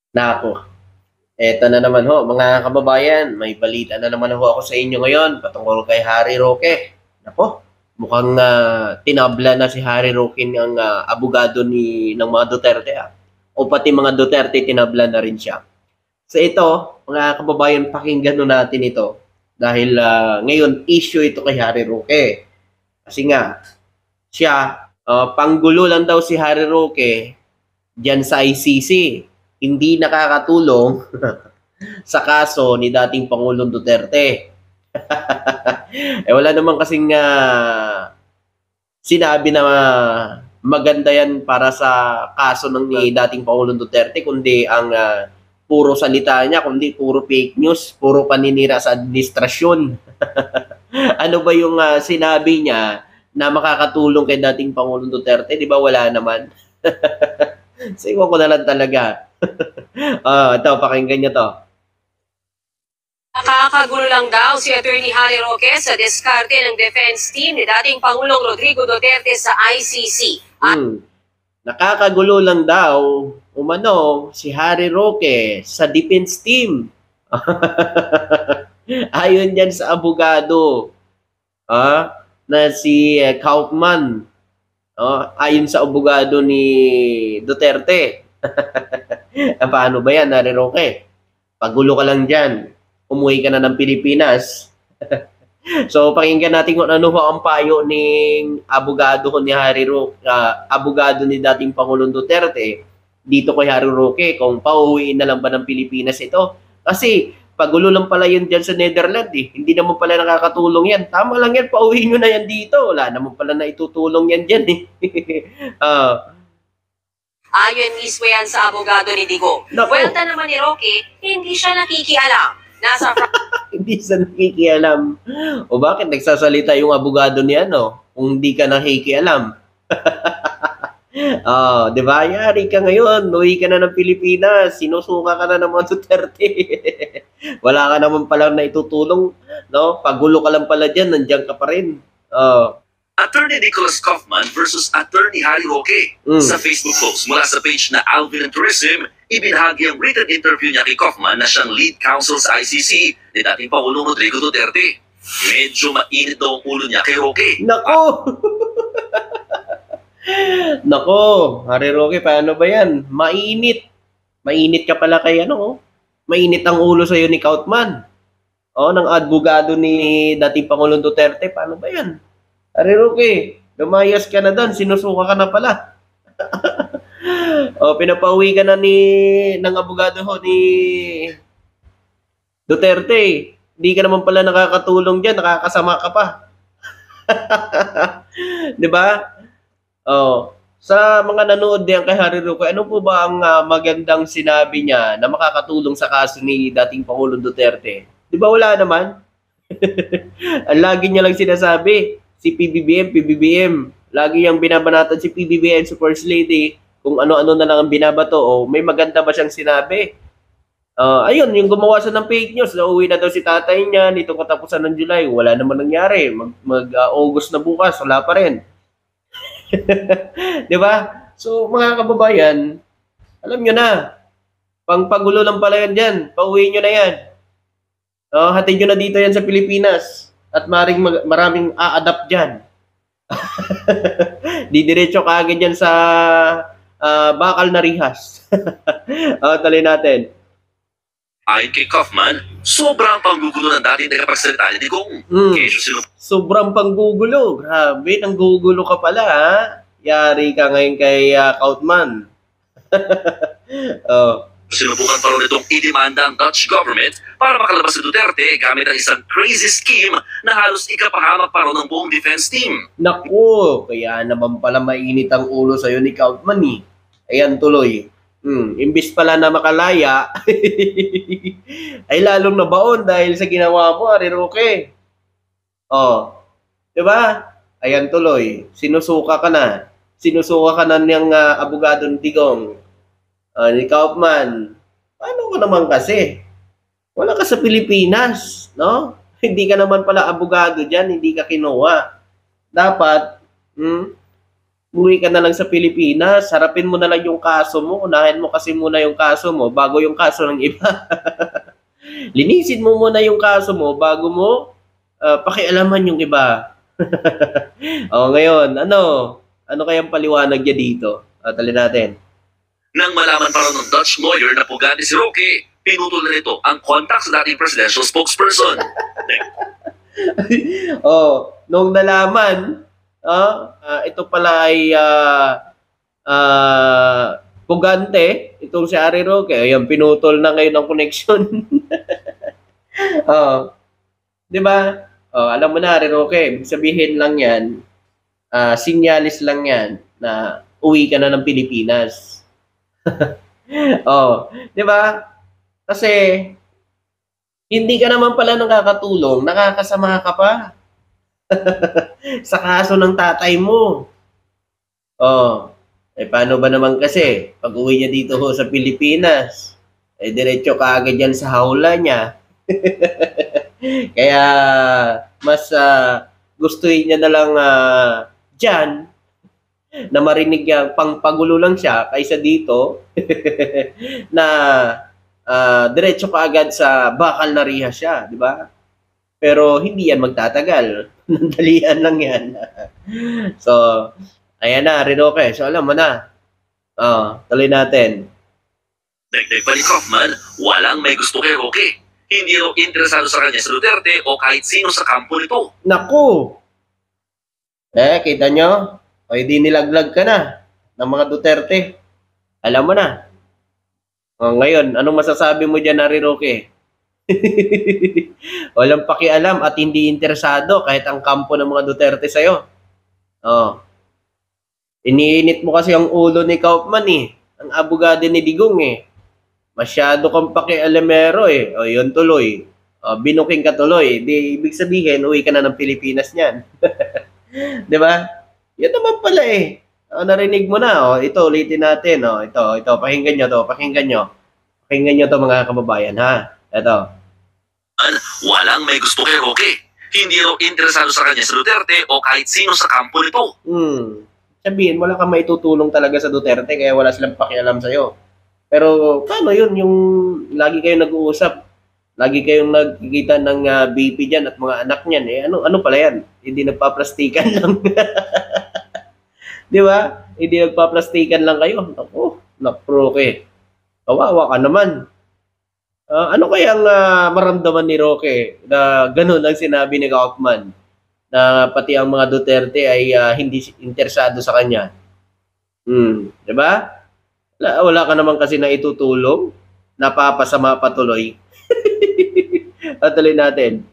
Nako, eto na naman ho, mga kababayan, may balita na naman ho ako sa inyo ngayon patungkol kay Harry Roque. Nako, mukhang tinabla na si Harry Roque ng abogado ng mga Duterte. O pati mga Duterte tinabla na rin siya. So ito, mga kababayan, pakinggan no natin ito dahil ngayon issue ito kay Harry Roque. Kasi nga, siya, panggulo lang daw si Harry Roque diyan sa ICC. Hindi nakakatulong sa kaso ni dating Pangulong Duterte. Wala naman kasing sinabi na maganda yan para sa kaso ni dating Pangulong Duterte, kundi ang puro salita niya, kundi puro fake news, puro paninira sa administrasyon. Ano ba yung sinabi niya na makakatulong kay dating Pangulong Duterte? Di ba wala naman? So, iwan ko na lang talaga. Ito, pakinggan niyo to. Nakakagulo lang daw si Atty. Harry Roque sa diskarte ng defense team ni dating Pangulong Rodrigo Duterte sa ICC. Nakakagulo lang daw, umano, si Harry Roque sa defense team. Ayon yan sa abogado na si Kaufman. Ayon sa abogado ni Duterte. Paano ba yan, Harry Roque? Pagulo ka lang dyan. Umuwi ka na ng Pilipinas. So, pakinggan natin kung ano ho ang payo ng abogado ni Harry Roque, abogado ni dating Pangulong Duterte dito kay Harry Roque kung pauwiin na lang ba ng Pilipinas ito. Kasi, pagulo lang pala yun dyan sa Netherlands eh. Hindi naman pala nakakatulong yan. Tama lang yan, pauwiin nyo na yan dito. Wala naman pala na itutulong yan dyan eh. Ayon mismo yan sa abogado ni Digo. Kwenta naman ni Roque, hindi siya nakikialam. Nasa Hindi siya nakikialam. O bakit nagsasalita yung abogado niya, no? Kung hindi ka nakikialam. Di ba? Yari ka ngayon. Uwi ka na ng Pilipinas. Sinusuka ka na ng mga Duterte. Wala ka naman pala na itutulong. No? Pagulo ka lang pala dyan. Nandiyan ka pa rin. Attorney Nicholas Kaufman versus Attorney Harry Roque. Sa Facebook post mula sa page na Alvin and Tourism, ibinahagi ang written interview niya kay Kaufman na siyang lead counsel sa ICC ni dating Pangulong Rodrigo Duterte. Medyo mainit daw ang ulo niya kay Roque. Nako! Nako, Harry Roque, paano ba yan? Mainit. Mainit ka pala kay mainit ang ulo sa'yo ni Kaufman. Ng abogado ni dating Pangulong Duterte. Paano ba yan? Harry Roque, lumayas ka na doon, sinusuka ka na pala. Pinapauwi ka na ng abogado ho ni Duterte. Hindi ka naman pala nakakatulong diyan, nakakasama ka pa. 'Di ba? Sa mga nanood diyan kay Harry Roque, ano po ba ang magandang sinabi niya na makakatulong sa kaso ni dating Pangulong Duterte? 'Di ba wala naman? Ang lagi niya lang sinasabi, si PBBM. Lagi yung binabanatan si PBBM, si First Lady, kung ano-ano na lang ang binabato. May maganda ba siyang sinabi? Ayun, yung gumawa siya ng fake news, nauwi na daw si tatay niya nitong katapusan ng July. Wala naman nangyari. August na bukas, wala pa rin. Di ba? So, mga kababayan, alam nyo na, pangpagulo lang pala yan dyan. Pauwi nyo na yan. Hatid nyo na dito yan sa Pilipinas. At maraming a-adapt dyan. Didiretso ka agad dyan sa bakal na rihas. Tuloy natin. Ayon kay Kaufman, sobrang panggugulo ng dating tagapagsalita ni Digong. Sobrang panggugulo. Grabe, nanggugulo ka pala, ha? Yari ka ngayon kay Kaufman. Sinubukan pa rin itong idemanda ang Dutch government para makalabas si Duterte gamit ang isang crazy scheme na halos ikapahamak pa rin ng buong defense team. Naku, kaya naman pala mainit ang ulo sa'yo ni Kaufman eh. Ayan tuloy. Imbis pala na makalaya, ay lalong nabaon dahil sa ginawa mo, Harry Roque. Diba? Ayan tuloy. Sinusuka ka na. Sinusuka ka na niyang abogado ng Digong. Ni Kaufman, paano ka naman kasi? Wala ka sa Pilipinas, no? Hindi ka naman pala abogado dyan, hindi ka kinuha. Dapat, Umuwi ka na lang sa Pilipinas, harapin mo na lang yung kaso mo, unahin mo kasi muna yung kaso mo bago yung kaso ng iba. Linisin mo muna yung kaso mo bago mo pakialaman yung iba. Ngayon, ano kayang paliwanag niya dito? Tali natin. Nang malaman pa raw ng Dutch lawyer na pugani si Roque, pinutol na nito ang contact sa dating presidential spokesperson. Nung nalaman, ito pala ay pugante, itong si Harry Roque, ayan, pinutol na ngayon ang connection. Di ba? Alam mo na, Harry Roque, ibig sabihin lang yan, sinyalis lang yan na uwi ka na ng Pilipinas. Di ba? Kasi hindi ka naman pala nakakatulong, nakakasama ka pa sa kaso ng tatay mo. Paano ba naman kasi pag uwi niya dito sa Pilipinas, diretso ka agad yan sa hawla niya. Kaya mas gustuhin niya na lang dyan na marinig niya pangpagulo lang siya kaysa dito na diretso ka agad sa bakal na riha siya, di ba? Pero hindi yan magtatagal. Nandalian lang yan. So, ayan na, Roque. So, alam mo na. Tuloy natin. Dagdag pa ni Kaufman, walang may gusto kay Roque. Hindi raw interesado sa kanya sa Duterte o kahit sino sa kampo nito. Naku! Kita nyo? Di nilaglag ka na ng mga Duterte. Alam mo na. Ngayon, anong masasabi mo dyan, Harry Roque? Walang pakialam at hindi interesado kahit ang kampo ng mga Duterte sa'yo. Iniinit mo kasi ang ulo ni Kaufman ang abogado ni Digong Masyado kang pakialamero yun tuloy. Binuking ka tuloy. Di ibig sabihin, uwi ka na ng Pilipinas niyan. Di ba? Yan naman pala narinig mo na. Ito, ulitin natin. Ito, pakinggan nyo to. Pakinggan nyo to mga kababayan, ha? Ito. Walang may gusto kay Roque. Hindi raw interesado sa kanya sa Duterte o kahit sino sa kampo nito. Sabihin, wala kang maitutulong talaga sa Duterte kaya wala silang pakialam sa'yo. Pero paano yun? Yung lagi kayong nag-uusap, lagi kayong nagkikita ng BP dyan at mga anak niyan. Ano pala yan? Hindi nagpaplastikan lang. Di ba? Hindi nagpaplastikan lang kayo. Roque. Kawawa ka naman. Ano kayang maramdaman ni Roque na ganun ang sinabi ni Kaufman na pati ang mga Duterte ay hindi interesado sa kanya? Di ba? Wala ka naman kasi na itutulong, napapasama patuloy. Tuloy natin.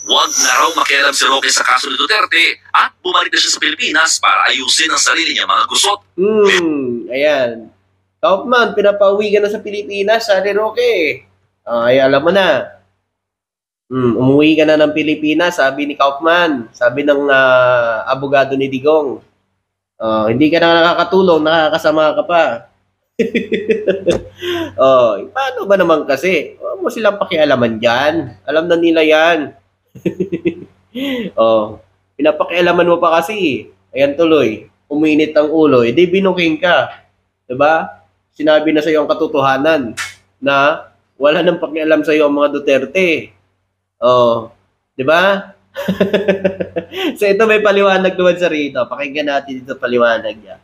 Huwag na raw makialam si Roque sa kaso ni Duterte at bumalik na siya sa Pilipinas para ayusin ang sarili niya mga gusot. Ayan. Kaufman, pinapauwi ka na sa Pilipinas, Harry Roque. Alam mo na. Umuwi ka na ng Pilipinas, sabi ni Kaufman. Sabi ng abogado ni Digong. Hindi ka na nakakatulong, nakakasama ka pa. Paano ba naman kasi? Huwag mo silang pakialaman dyan. Alam na nila yan. Pinapakialaman mo pa kasi. Ayan tuloy. Uminit ang ulo. Di binuking ka. Diba? Sinabi na sa iyo ang katotohanan na wala nang pakialam sa iyo ang mga Duterte. Diba? So ito may paliwanag naman sa rito. Pakinggan natin dito paliwanag niya.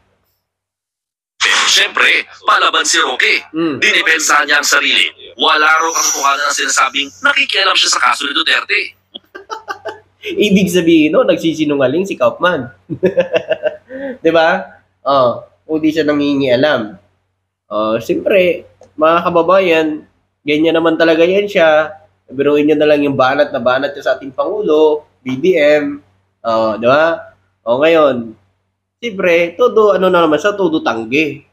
Pero syempre, palaban si Roque. Dinipensahan niya ang sarili. Wala raw katotohanan na sinasabing nakikialam siya sa kaso ni Duterte. Ibig sabihin, nagsisinungaling si Kaufman. Diba? Hindi siya nangingialam. Siyempre, mga kababayan, ganyan naman talaga yan siya. Biruin nyo na lang yung banat na banat sa ating Pangulo, BBM. Diba? Ngayon, siyempre, todo tanggi.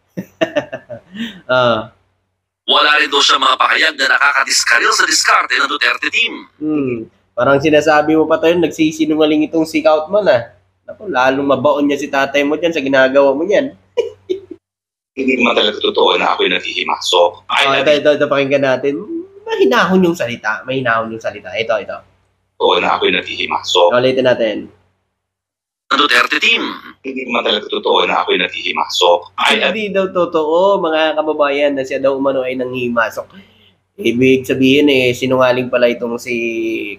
Wala rin daw siya mga pahayag na nakakadiskaril sa diskarte ng Duterte team. Parang sinasabi mo pa tayo, nagsisinungaling itong si Kaufman Naku, lalong mabaon niya si tatay mo dyan sa ginagawa mo niyan. Hindi naman talaga totoo na ako'y naghihimasok. Ito, pakinggan natin. Mahinahon yung salita. Ito. Totoo na ako'y naghihimasok. Ulitin natin. ng Duterte team. Hindi naman talaga totoo na ako'y naghihimasok. Hindi daw totoo, mga kababayan, na siya daw umano ay nanghihimasok. Ibig sabihin sinungaling pala itong si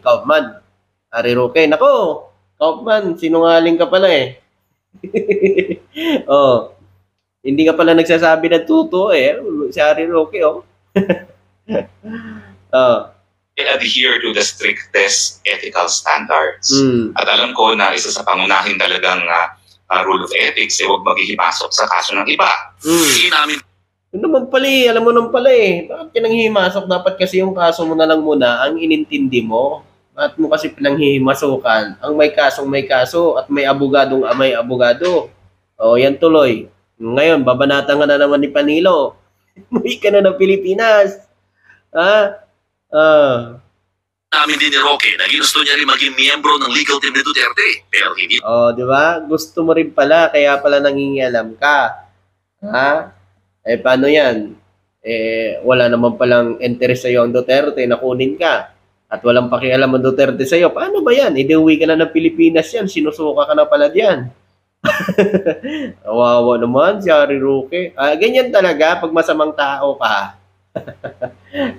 Kaufman. Harry Roque, nako, Kaufman, sinungaling ka pala oh, hindi ka pala nagsasabi ng totoo si Harry Roque, oh. I adhere to the strictest ethical standards. At alam ko na isa sa pangunahin talagang rule of ethics huwag maghihimasok sa kaso ng iba. Inamin Ano naman pala alam mo naman pala bakit ka nanghihimasok? Dapat kasi yung kaso mo na lang muna ang inintindi mo. Bakit mo kasi pinanghihimasukan? Ang may kasong may kaso at may abogadong may abogado. O, yan tuloy. Ngayon, babanatan ka na naman ni Panilo. Umuwi ka na ng Pilipinas. namin din ni Roque na ginusto niya rin maging miyembro ng legal team ni Duterte. Pero hindi Di ba? Gusto mo rin pala, kaya pala nangingialam ka. Paano yan? Wala naman palang interest sa'yo ang Duterte na kunin ka. At walang pakialam ang Duterte sa'yo. Paano ba yan? Uwi ka na ng Pilipinas yan. Sinusuka ka na pala diyan. Awawa naman si Harry Roque. Ganyan talaga pag masamang tao ka.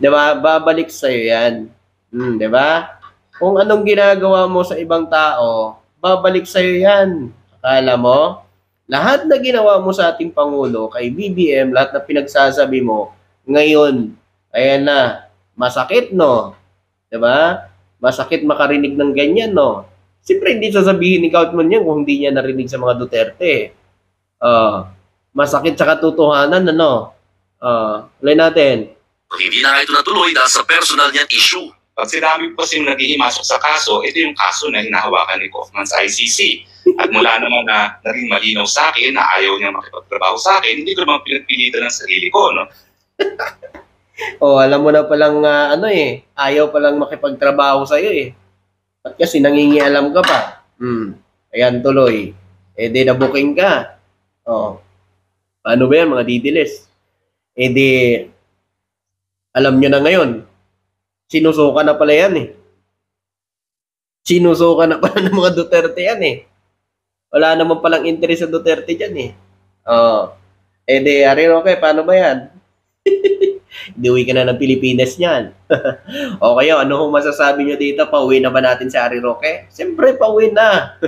Diba? Babalik sa'yo yan. Diba? Kung anong ginagawa mo sa ibang tao, babalik sa'yo yan. Akala mo? Lahat na ginawa mo sa ating Pangulo, kay BBM, lahat na pinagsasabi mo, ngayon, ayan na, masakit, no? Diba? Masakit makarinig ng ganyan, no? Siyempre, hindi sasabihin ni Kaufman yan kung hindi niya narinig sa mga Duterte. Masakit sa katotohanan, ano? Ulit natin. hindi na ito natuloy dahil sa personal niyang issue. Pag sinabi po kasi naghihimasok sa kaso, ito yung kaso na hinahawakan ni Kaufman sa ICC. At mula naman na naging malinaw sa akin na ayaw niya makipagtrabaho sa akin, hindi ko naman pinagpilitan ng sarili ko, no? Alam mo na palang ayaw palang makipagtrabaho sa'yo At kasi nangingialam ka pa. Ayan tuloy. Di na-booking ka. Paano ba yan mga didilis? Di alam nyo na ngayon. Sinusuka na pala yan Sinusuka na pala ng mga Duterte yan Wala naman palang interest sa Duterte dyan Di Harry Roque, paano ba yan? Uwi ka na ng Pilipinas niyan. O kayo, ano kung masasabi nyo dito? Pauwi na ba natin si Harry Roque? Siyempre, pauwi na.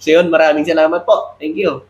So yun, maraming salamat po. Thank you.